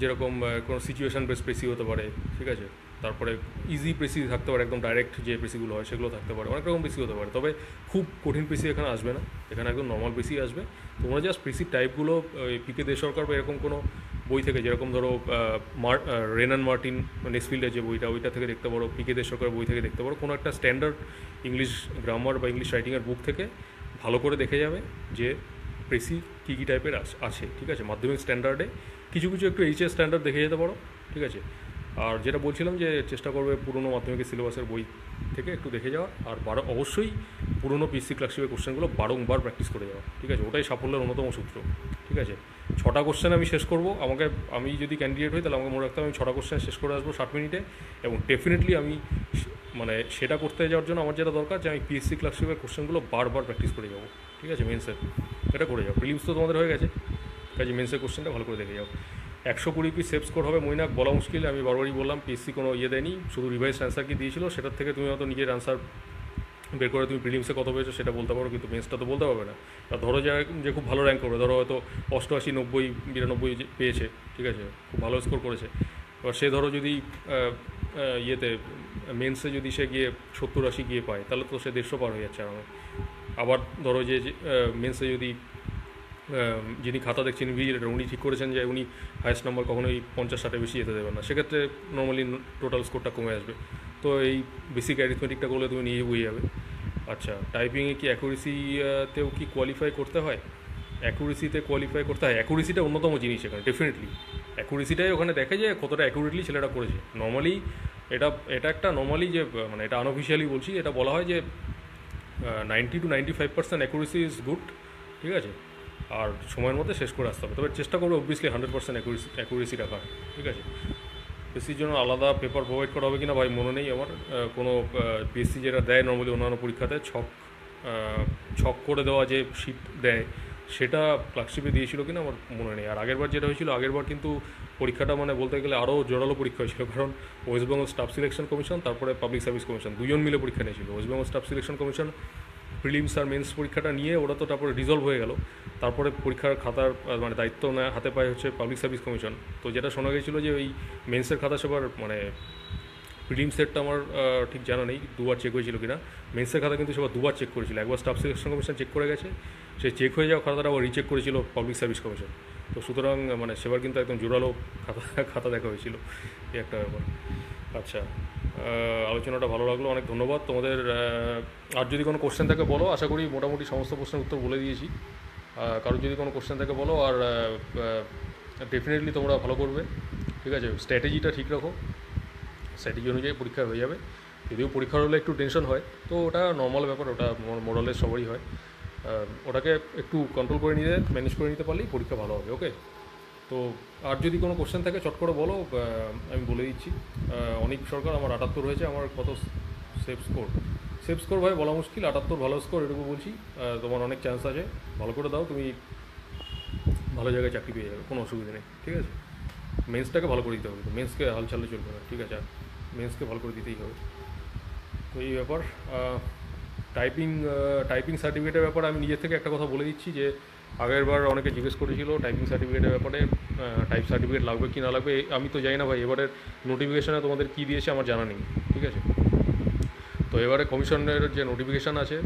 যেরকম কোনো সিচুয়েশান বেস প্রেসি হতে পারে, ঠিক আছে। তারপরে ইজি প্রেসি থাকতে পারে, একদম ডাইরেক্ট যে প্রেসিগুলো হয় সেগুলো থাকতে পারে, অনেক রকম প্রেসি হতে পারে। তবে খুব কঠিন প্রেসি এখানে আসবে না, এখানে একদম নর্মাল প্রেসি আসবে। তোমরা জাস্ট প্রেসির টাইপগুলো পিকে দে সরকার বা এরকম কোনো বই থেকে, যেরকম ধরো রেনান মার্টিন নেসফিল্ডের যে বইটা, ওইটা থেকে দেখতে পারো, পিকে দে সরকার বই থেকে দেখতে পারো, কোনো একটা স্ট্যান্ডার্ড ইংলিশ গ্রামার বা ইংলিশ রাইটিংয়ের বুক থেকে ভালো করে দেখে যাবে যে প্রেসি কী কী টাইপের আছে, ঠিক আছে। মাধ্যমিক স্ট্যান্ডার্ডে কিছু কিছু একটু এইচএস স্ট্যান্ডার্ড দেখে যেতে পারো, ঠিক আছে। আর যেটা বলছিলাম যে চেষ্টা করবে পুরনো মাধ্যমিকের সিলেবাসের বই থেকে একটু দেখে যাওয়া, আর অবশ্যই পুরনো পিসি ক্লাসিকের কোশ্চেনগুলো বারংবার প্র্যাকটিস করে যাওয়া, ঠিক আছে। ওটাই সাফল্যের অন্যতম সূত্র, ঠিক আছে। 6টা কোশ্চেন আমি শেষ করবো। আমি যদি ক্যান্ডিডেট হই তাহলে আমাকে মনে রাখতে হবে আমি 6টা কোশ্চেন শেষ করে আসবো 60 মিনিটে। এবং ডেফিনেটলি আমি মানে সেটা করতে যাওয়ার জন্য আমার যেটা দরকার, যে আমি পিএসসি ক্লাসিকের কোশ্চেনগুলো বারবার প্র্যাকটিস করে যাবো, ঠিক আছে। মেন্সের এটা করে যাও। প্রিলিমস তো তোমাদের হয়ে গেছে, কাজে মেন্সের কোশ্চেনটা ভালো করে দেখে যাও। 120 পিস সেভ স্কোর হবে মৈনাক, বলা মুশকিল। আমি বারবারই বললাম পিএসসি কোনো দেয়নি, শুধু রিভাইজ অ্যান্সার কি দিয়েছিল, সেটার থেকে তুমি হয়তো নিজের অ্যান্সার বের করে তুমি প্রিলিমসে কত পেয়েছো সেটা বলতে পারো, কিন্তু মেন্সটা তো বলতে পারবে না। আর ধরো যে খুব ভালো র্যাঙ্ক করবে, ধরো হয়তো 88, 90, 92 পেয়েছে, ঠিক আছে, খুব ভালো স্কোর করেছে। এবার সে ধরো যদি মেন্সে যদি সে গিয়ে 70, 80 গিয়ে পায়, তাহলে তো সে 150 পার হয়ে যাচ্ছে আরামে। আবার ধরো যে মেন্সে যদি যিনি খাতা দেখছেন ইনভিজিলেটর, উনি ঠিক করেছেন যে উনি হায়েস্ট নাম্বার কখনোই 50-60 বেশি যেতে দেবেন না, সেক্ষেত্রে নর্মালি টোটাল স্কোরটা কমে আসবে। তো এই বেসিক অ্যারিথমেটিকটা করলে তুমি নিয়ে বুঝে যাবে। আচ্ছা, টাইপিংয়ে কি অ্যাকুরেসিতেও কি কোয়ালিফাই করতে হয়? অ্যাকুরেসিতে কোয়ালিফাই করতে হয়, অ্যাকুরেসিটা অন্যতম জিনিস এখানে, ডেফিনেটলি অ্যাকুরেসিটাই ওখানে দেখে যে কতটা অ্যাকুরেটলি ছেলেটা করেছে। নর্মালি এটা একটা নর্মালি যে মানে এটা আনঅফিসিয়ালি বলছি, এটা বলা হয় যে 90 to 95% অ্যাকুরেসি ইজ গুড, ঠিক আছে। আর সময়ের মধ্যে শেষ করে আসতে হবে, তবে চেষ্টা করবে অবভিয়াসলি 100% অ্যাকুরেসি রাখার, ঠিক আছে। পিএসসির জন্য আলাদা পেপার প্রোভাইড করা হবে কিনা ভাই মনে নেই আমার। কোনো পিএসসি যেটা দেয় নর্মালি অন্যান্য পরীক্ষাতে ছক করে দেওয়া যে শিট দেয়, সেটা ক্লার্কশিপে দিয়েছিল কিনা আমার মনে নেই। আর আগেরবার যেটা হয়েছিল, আগেরবার কিন্তু পরীক্ষাটা মানে বলতে গেলে আরও জোরালো পরীক্ষা হয়েছিল, কারণ ওয়েস্টবেঙ্গল স্টাফ সিলেকশন কমিশন তারপরে পাবলিক সার্ভিস কমিশন দুজন মিলে পরীক্ষা নিয়েছিল। West Bengal staff selection commission prelims আর মেন্স পরীক্ষাটা নিয়ে ওরা তো তারপরে রিজলভ হয়ে গেল, তারপরে পরীক্ষার খাতার মানে দায়িত্ব হাতে পায় হচ্ছে পাবলিক সার্ভিস কমিশন। তো যেটা শোনা গেছিলো যে ওই মেন্সের খাতা সেবার মানে প্রিলিমসেরটা আমার ঠিক জানা নেই 2বার চেক হয়েছিল কিনা, মেন্সের খাতা কিন্তু সেবার 2বার চেক করেছিল। একবার স্টাফ সিলেকশন কমিশন চেক করে গেছে, সে চেক হয়ে যাওয়া খাতাটা আবার রিচেক করেছিল পাবলিক সার্ভিস কমিশন। তো সুতরাং মানে সেবার কিন্তু একদম জোরালো খাতা দেখা হয়েছিল, এই একটা ব্যাপার। আচ্ছা, আলোচনাটা ভালো লাগলো, অনেক ধন্যবাদ তোমাদের। আর যদি কোনো কোশ্চেন থাকে বলো, আশা করি মোটামুটি সমস্ত প্রশ্নের উত্তর বলে দিয়েছি। কারোর যদি কোনো কোশ্চেন থাকে বলো, আর ডেফিনেটলি তোমরা ভালো করবে, ঠিক আছে। স্ট্র্যাটেজিটা ঠিক রাখো, স্ট্র্যাটেজি অনুযায়ী পরীক্ষা হয়ে যাবে। যদিও পরীক্ষার হলে একটু টেনশন হয়, তো ওটা নর্মাল ব্যাপার, ওটা মোরালের সবারই হয়। ওটাকে একটু কন্ট্রোল করে নিতে, ম্যানেজ করে নিতে পারলেই পরীক্ষা ভালো হবে, ওকে। তো আর যদি কোনো কোশ্চেন থাকে চট করে বলো, আমি বলে দিচ্ছি। অনিক সরকার, আমার 78 হয়েছে, আমার কত সেভ স্কোর ভাই বলা মুশকিল, 78 ভালো স্কোর, এটুকু বলছি। তোমার অনেক চান্স আছে, ভালো করে দাও, তুমি ভালো জায়গায় চাকরি পেয়ে যাবে, কোনো অসুবিধা নেই, ঠিক আছে। মেন্সটাকে ভালো করে দিতে হবে, মেন্সকে হাল ছাড়লে চলবে না, ঠিক আছে। মেন্সকে ভালো করে দিতেই হবে। তো এই ব্যাপার। টাইপিং সার্টিফিকেটের ব্যাপারে আমি নিজের থেকে একটা কথা বলে দিচ্ছি, যে আগেরবার অনেকে জিজ্ঞেস করেছিল টাইপিং সার্টিফিকেটের ব্যাপারে, টাইপ সার্টিফিকেট লাগবে কি না লাগবে। আমি তো জানি না ভাই, এবারের নোটিফিকেশানে তোমাদের কী দিয়েছে আমার জানা নেই, ঠিক আছে। তো এবারে কমিশনের যে নোটিফিকেশান আছে,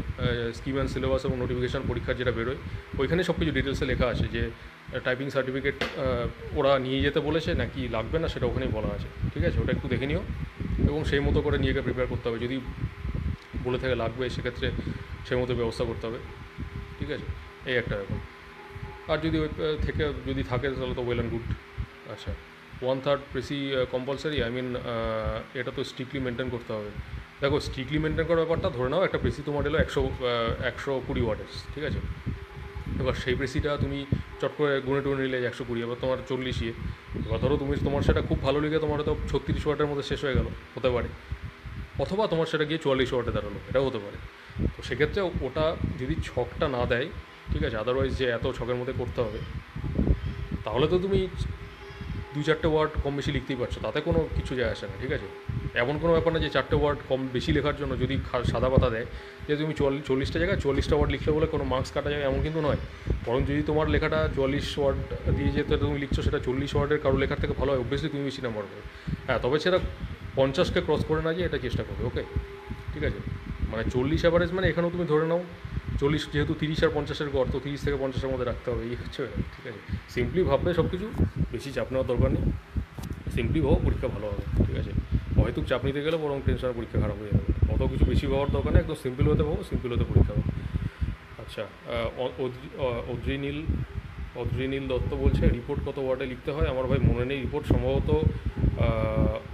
স্কিম অ্যান্ড সিলেবাস এবং নোটিফিকেশান পরীক্ষার যেটা বেরোয়, ওইখানে সব কিছু ডিটেলসে লেখা আছে যে টাইপিং সার্টিফিকেট ওরা নিয়ে যেতে বলেছে নাকি লাগবে না সেটা ওখানেই বলা আছে, ঠিক আছে? ওটা একটু দেখে নিও এবং সেই মতো করে নিজেকে প্রিপেয়ার করতে হবে। যদি বলে থাকে লাগবে সেক্ষেত্রে সেই মতো ব্যবস্থা করতে হবে, ঠিক আছে? এই একটা ব্যাপার। আর যদি ওই থেকে যদি থাকে তাহলে তো ওয়েল অ্যান্ড গুড। আচ্ছা, 1/3 প্রেসি কম্পালসারি, আই মিন এটা তো স্ট্রিক্টলি মেনটেন করতে হবে। দেখো, স্ট্রিক্টলি মেনটেন করার ব্যাপারটা ধরে নাও একটা প্রেসি তোমার এলো 120 ওয়াটের, ঠিক আছে? এবার সেই প্রেসিটা তুমি চট করে গুনে টুনে নিলে 120, এবার তোমার 40 ইয়ে, এবার ধরো তোমার সেটা খুব ভালো লেগে তোমার হয়তো 36 ওয়াটের মধ্যে শেষ হয়ে গেল, হতে পারে। অথবা তোমার সেটা গিয়ে 44 ওয়াটে দাঁড়ালো, এটাও হতে পারে। তো সেক্ষেত্রে ওটা যদি ছকটা না দেয়, ঠিক আছে, আদারওয়াইজ যে এত ছকের মধ্যে করতে হবে, তাহলে তো তুমি 2-4টে ওয়ার্ড কম বেশি লিখতেই পারছো, তাতে কোনো কিছু যায় আসে না, ঠিক আছে? এমন কোনো ব্যাপার না যে 4টে ওয়ার্ড কম বেশি লেখার জন্য যদি সাদা পাতা দেয় যে তুমি 40টা জায়গায় 40টা ওয়ার্ড লিখলে বলে কোনো মার্কস কাটা যাবে, এমন কিন্তু নয়। বরং যদি তোমার লেখাটা 44 ওয়ার্ড দিয়ে যেতে তুমি লিখছো, সেটা 40 ওয়ার্ডের কারো লেখার থেকে ভালো হয়, অবভিয়াসলি তুমি বেশি নাম্বার পাবে। হ্যাঁ, তবে সেটা 50কে ক্রস করে না যে এটা চেষ্টা করবে, ওকে? ঠিক আছে, মানে 40 অ্যাভারেজ, মানে এখানেও তুমি ধরে নাও 40, যেহেতু 30 আর 50-এর গড়, তো 30 থেকে 50-এর মধ্যে রাখতে হবে, এই হচ্ছে, ঠিক আছে? সিম্পলি ভাববে সব কিছু, বেশি চাপ নেওয়ার দরকার নেই। সিম্পলি ভাবো, পরীক্ষা ভালো হবে, ঠিক আছে? হয়তো চাপ নিতে গেলে বরং টেনশন, পরীক্ষা খারাপ হয়ে যাবে। অত কিছু বেশি ভাবার দরকার নেই, একদম সিম্পল হতে ভাবো, সিম্পল হতে পরীক্ষা হবে। আচ্ছা, অদ্রিনীল দত্ত বলছে রিপোর্ট কত ওয়ার্ডে লিখতে হয়? আমার ভাই মনে নেই, রিপোর্ট সম্ভবত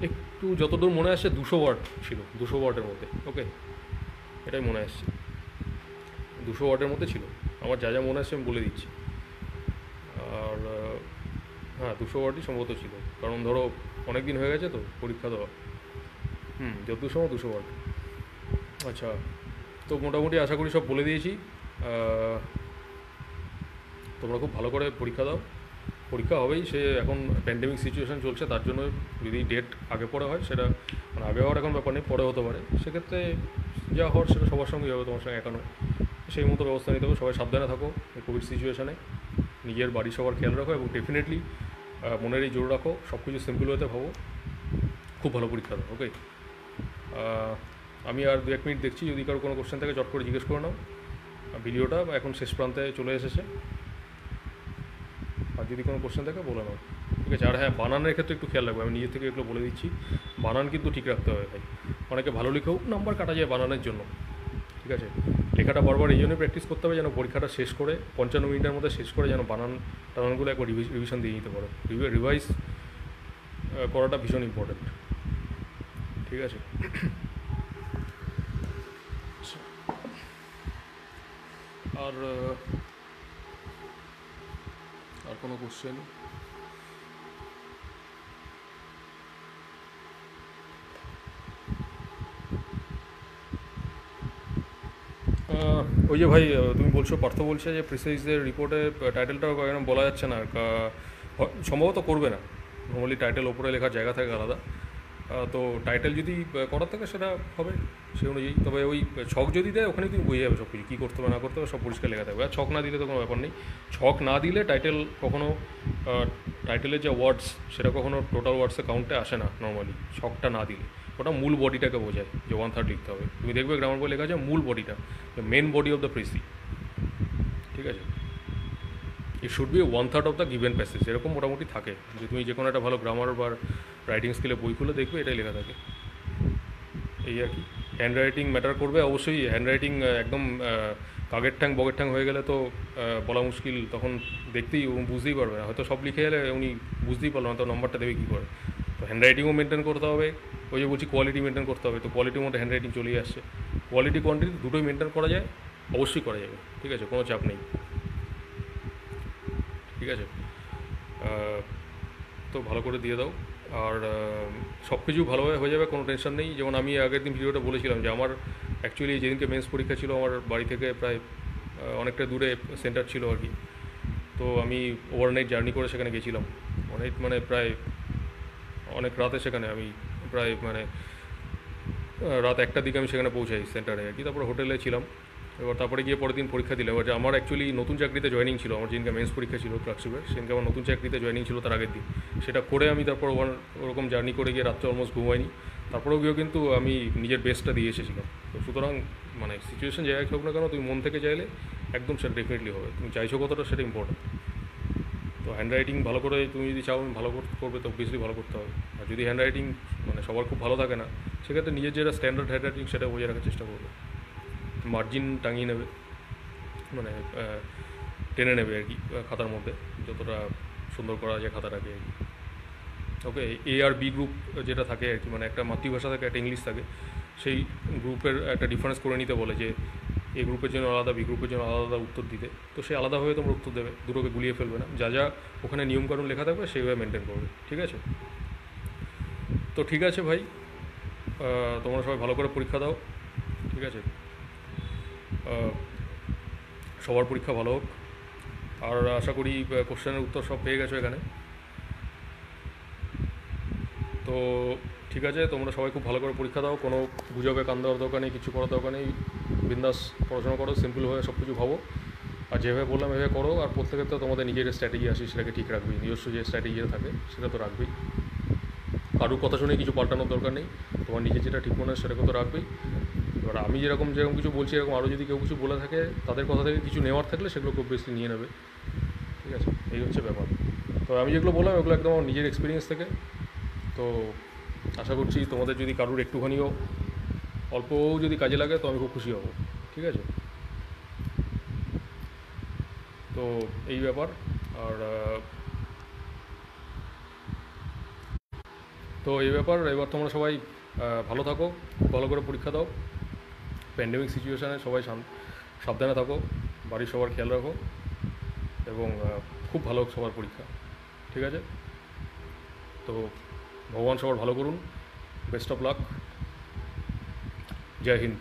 একটু যতদূর মনে আসছে 200 ওয়ার্ড ছিল, 200 ওয়ার্ডের মধ্যে, ওকে? এটাই মনে আসছে, 200 ওয়ার্ডের মধ্যে ছিল। আমার যা যা মনে আসছে আমি বলে দিচ্ছি। আর হ্যাঁ, 200 ওয়ার্ডই সম্ভবত ছিল, কারণ ধরো অনেক দিন হয়ে গেছে তো পরীক্ষা দেওয়া। যতদূর সময় 200 ওয়ার্ড। আচ্ছা, তো মোটামুটি আশা করি সব বলে দিয়েছি। তোমরা খুব ভালো করে পরীক্ষা দাও, পরীক্ষা হবেই। সে এখন প্যান্ডেমিক সিচুয়েশান চলছে, তার জন্য যদি ডেট আগে পরে হয়, সেটা মানে আগে হওয়ার এখন ব্যাপার নেই, পরে হতে পারে। সেক্ষেত্রে যা হওয়ার সেটা সবার সঙ্গেই হবে, তোমার সঙ্গে একা নয়। সেই মতো ব্যবস্থা নিতে হবে। সবাই সাবধানে থাকো এই কোভিড সিচুয়েশানে, নিজের বাড়ির সবার খেয়াল রাখো এবং ডেফিনেটলি মনের এই জোর রাখো, সব কিছু সিম্পল হতে ভাবো, খুব ভালো পরীক্ষা দাও, ওকে? আমি আর 2-1 মিনিট দেখছি, যদি কারো কোনো কোশ্চেন থাকে চট করে জিজ্ঞেস করে নাও। ভিডিওটা এখন শেষ প্রান্তে চলে এসেছে, আর যদি কোনো কোশ্চেন থাকে বলে নাও, ঠিক আছে? আর হ্যাঁ, বানানের ক্ষেত্রে একটু খেয়াল রাখবে, আমি নিজে থেকে এগুলো বলে দিচ্ছি। বানান কিন্তু ঠিক রাখতে হবে ভাই। অনেকে ভালো লিখেও নাম্বার কাটা যায় বানানের জন্য, ঠিক আছে? লেখাটা বারবার এই জন্যই প্র্যাকটিস করতে হবে যেন পরীক্ষাটা শেষ করে 55 মিনিটের মধ্যে শেষ করে যেন টানানগুলো একবার রিভিশন দিয়ে নিতে পারো। রিভাইজ করাটা ভীষণ ইম্পর্ট্যান্ট, ঠিক আছে? আর আর কোনো কোশ্চেন? ওই যে ভাই, তুমি বলছো, পার্থ বলছে যে প্রিসাইজের রিপোর্টে টাইটেলটা এরকম বলা যাচ্ছে না, সম্ভবত করবে না। নর্মালি টাইটেল ওপরে লেখার জায়গা থাকে আলাদা, তো টাইটেল যদি করার থাকে সেটা হবে সে অনুযায়ী। তবে ওই ছক যদি দেয়, ওখানে তুমি বুঝে যাবে সব কিছু, কী করতে হবে না করতে হবে, সব পরিষ্কার লেখা থাকবে। আর ছক না দিলে তো কোনো ব্যাপার নেই। ছক না দিলে টাইটেল কখনো, টাইটেলের যে ওয়ার্ডস সেটা কখনো টোটাল ওয়ার্ডসে কাউন্টে আসে না নর্মালি, ছকটা না দিলে। ওটা মূল বডিটাকে বোঝায় যে 1/3 লিখতে হবে। তুমি দেখবে গ্রামার বই লেখা আছে মূল বডিটা, main body of the precis, ঠিক আছে? It should be 1/3 of the given passage, এরকম মোটামুটি থাকে। যে তুমি যে কোনো একটা ভালো গ্রামার বা রাইটিং স্কিলে বই খুলে দেখবে এটাই লেখা থাকে, এই আর কি। হ্যান্ড রাইটিং ম্যাটার করবে অবশ্যই। হ্যান্ড রাইটিং একদম কাগের ঠ্যাং বগের ঠ্যাং হয়ে গেলে তো বলা মুশকিল, তখন দেখতেই বুঝতেই পারবে না, হয়তো সব লিখে এলে উনি বুঝতেই পারলো না, তো নম্বরটা দেবে কী করে? তো হ্যান্ড রাইটিংও মেনটেন করতে হবে। ওই যে বলছি কোয়ালিটি মেনটেন করতে হবে, তো কোয়ালিটির মধ্যে হ্যান্ড রাইটিং চলেই আসছে। কোয়ালিটি কোয়ান্টিটি দুটোই মেনটেন করা যায়, অবশ্যই করা যাবে, ঠিক আছে? কোনো চাপ নেই, ঠিক আছে? তো ভালো করে দিয়ে দাও, আর সব কিছু ভালোভাবে হয়ে যাবে, কোনো টেনশন নেই। যেমন আমি আগের দিন ভিডিওটা বলেছিলাম যে আমার অ্যাকচুয়ালি যেদিনকে মেন্স পরীক্ষা ছিল, আমার বাড়ি থেকে প্রায় অনেকটা দূরে সেন্টার ছিল আর কি। তো আমি ওভারনাইট জার্নি করে সেখানে গেছিলাম, অনেক মানে প্রায় অনেক রাতে সেখানে আমি প্রায় মানে রাত 1টার দিকে আমি সেখানে পৌঁছাই সেন্টারে আর কি। তারপরে হোটেলে ছিলাম, এবার তারপরে গিয়ে পরের দিন পরীক্ষা দিলাম। এবার আমার অ্যাকচুয়ালি নতুন চাকরিতে জয়েনিং ছিল, আমার যেদিনকে মেন্স পরীক্ষা ছিল ক্লার্কশিপের, সেদিনকে আমার নতুন চাকরিতে জয়েনিং ছিল তার আগের দিন। সেটা করে আমি তারপর ওরকম জার্নি করে গিয়ে রাত্রে অলমোস্ট ঘুমাইনি। তারপরেও গিয়েও কিন্তু আমি নিজের বেস্টটা দিয়ে এসেছিলাম। তো সুতরাং মানে সিচুয়েশন জায়গায় হোক না কেন, তুমি মন থেকে চাইলে একদম সেটা ডেফিনেটলি হবে। তুমি চাইছো কতটা সেটা ইম্পর্টেন্ট, তো হ্যান্ডরাইটিং ভালো করে তুমি যদি চাও ভালো করবে তো অবভিয়াসলি ভালো করতে হবে। আর যদি হ্যান্ডরাইটিং মানে সবার খুব ভালো থাকে না, সেক্ষেত্রে নিজের যেটা স্ট্যান্ডার্ড হ্যান্ডরাইটিং সেটা বজায় রাখার চেষ্টা করবে। মার্জিন টাঙিয়ে নেবে, মানে টেনে নেবে আর কি খাতার মধ্যে, যতটা সুন্দর করা যায় খাতাটাকে আর কি। ওকে, এ আর বি গ্রুপ যেটা থাকে আর কি, মানে একটা মাতৃভাষা থাকে, একটা ইংলিশ থাকে, সেই গ্রুপের একটা ডিফারেন্স করে নিতে বলে যে এ গ্রুপের জন্য আলাদা, বি গ্রুপের জন্য আলাদা উত্তর দিতে। তো সে আলাদাভাবে তোমরা উত্তর দেবে, দুটোকে গুলিয়ে ফেলবে না, যা যা ওখানে নিয়মকানুন লেখা থাকবে সেইভাবে মেনটেন করবে, ঠিক আছে? তো ঠিক আছে ভাই, তোমরা সবাই ভালো করে পরীক্ষা দাও, ঠিক আছে? সবার পরীক্ষা ভালো হোক, আর আশা করি কোশ্চেনের উত্তর সব পেয়ে গেছো এখানে। তো ঠিক আছে, তোমরা সবাই খুব ভালো করে পরীক্ষা দাও, কোনো গুজবে কান দেওয়ার দরকার নেই, কিছু করার দরকার নেই, বিন্দাস পড়াশোনা করো, সিম্পলভাবে সব কিছু ভাবো, আর যেভাবে বললাম এভাবে করো। আর প্রত্যেকের তো তোমাদের নিজের স্ট্র্যাটেজি আসে, সেটাকে ঠিক রাখবেই, নিজস্ব যে স্ট্র্যাটেজিটা থাকে সেটা তো রাখবেই। কারোর কথা শুনে কিছু পাল্টানোর দরকার নেই, তোমার নিজের যেটা ঠিক মনে হয় সেটাকে তো রাখবেই। এবার আমি যেরকম কিছু বলছি, এরকম আরও যদি কেউ কিছু বলে থাকে, তাদের কথা থেকে কিছু নেওয়ার থাকলে সেগুলো খুব বেশি নিয়ে নেবে, ঠিক আছে? এই হচ্ছে ব্যাপার। তো আমি যেগুলো বললাম এগুলো একদম আমার নিজের এক্সপিরিয়েন্স থেকে। তো আশা করছি তোমাদের যদি কারোর একটুখানিও অল্পও যদি কাজে লাগে তো আমি খুব খুশি হব, ঠিক আছে? তো এই ব্যাপার। আর তো এই ব্যাপার, এবার তোমরা সবাই ভালো থাকো, খুব ভালো করে পরীক্ষা দাও, প্যান্ডেমিক সিচুয়েশানে সবাই সাবধানে থাকো, বাড়ির সবার খেয়াল রাখো, এবং খুব ভালো হোক সবার পরীক্ষা, ঠিক আছে? তো ভগবান সবার ভালো করুন, বেস্ট অফ লাক, জয় হিন্দ।